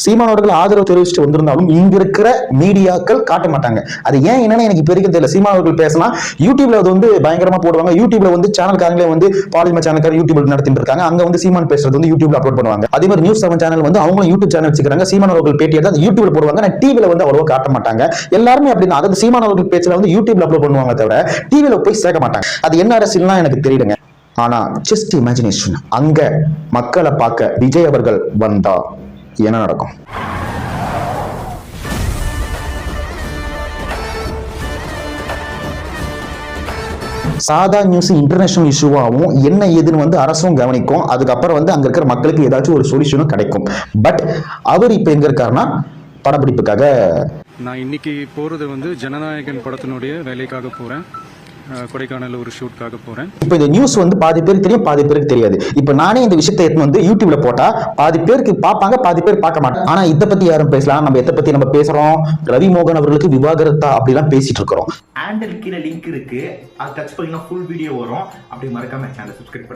சீமான் அவர்கள் ஆதரவு தெரிவிச்சுட்டு வந்திருந்தாலும் இங்க இருக்கிற மீடியாக்கள் காட்ட மாட்டாங்க. அது ஏன் என்னன்னு எனக்கு பெரிய தெரியல. சீமான் அவர்கள் பேசினா யூடியூப்ல அது வந்து பயங்கரமா போடுவாங்க. யூடியூப்ல வந்து சேனல்காரங்களே வந்து பாலிம சேனல்கார யூடியூப்ல நடத்திட்டு இருக்காங்க. அங்க வந்து சீமான் பேசுறது வந்து யூடியூப்ல அப்லோட் பண்ணுவாங்க. அதே மாதிரி நியூஸ் 7 சேனல் வந்து அவங்களும் யூடியூப் சேனல் வச்சுக்கிறாங்க. சீமான் அவர்கள் பேட்டி எடுத்து யூடியூப்ல போடுவாங்க. நான் டிவில வந்து அவ்வளவா காட்ட மாட்டாங்க. எல்லாருமே அப்படின்னா அதாவது சீமான் அவர்கள் பேச்சுல வந்து யூடியூப்ல அப்லோட் பண்ணுவாங்க தவிர டிவில போய் சேர்க்க மாட்டாங்க. அது என்ன அரசியல்னா எனக்கு தெரியலங்க. ஆனா ஜஸ்ட் இமேஜினேஷன், அங்க மக்களை பார்க்க விஜய் அவர்கள் வந்தா என்ன நடக்கும்? சாதா நியூஸ் இன்டர்நேஷனல் இஷ்யூவாகவும் என்ன ஏதுன்னு வந்து அரசும் கவனிக்கும். அதுக்கப்புறம் வந்து அங்க இருக்கிற மக்களுக்கு ஏதாச்சும் ஒரு சொல்யூஷனும் கிடைக்கும். பட் அவர் இப்ப எங்க இருக்காருன்னா படப்பிடிப்புக்காக. நான் இன்னைக்கு போறது வந்து ஜனநாயகன் படத்தினுடைய வேலைக்காக போறேன். கொடைக்கானல் ஒரு ஷூட்காக போறேன். இப்போ இந்த நியூஸ் வந்து பாதி பேருக்கு தெரியும், பாதி பேருக்கு தெரியாது. இப்போ நானே இந்த விஷயத்தை எடுத்து வந்து யூடியூப்ல போட்டா பாதி பேருக்கு பார்ப்பாங்க, பாதி பேர் பார்க்க மாட்டாங்க. ஆனா இதை பத்தி யாரும் பேசலாம். நம்ம எதை பத்தி நம்ம பேசுறோம்? ரவி மோகன் அவர்களுக்கு விவாகரத்தா அப்படிலாம் பேசிட்டு இருக்கிறோம். ஹேண்டில் கீழே லிங்க் இருக்கு, அது டச் பண்ணீங்கன்னா ஃபுல் வீடியோ வரும். அப்படி மறக்காம சேனலை சப்ஸ்கிரைப் பண்ணுங்க.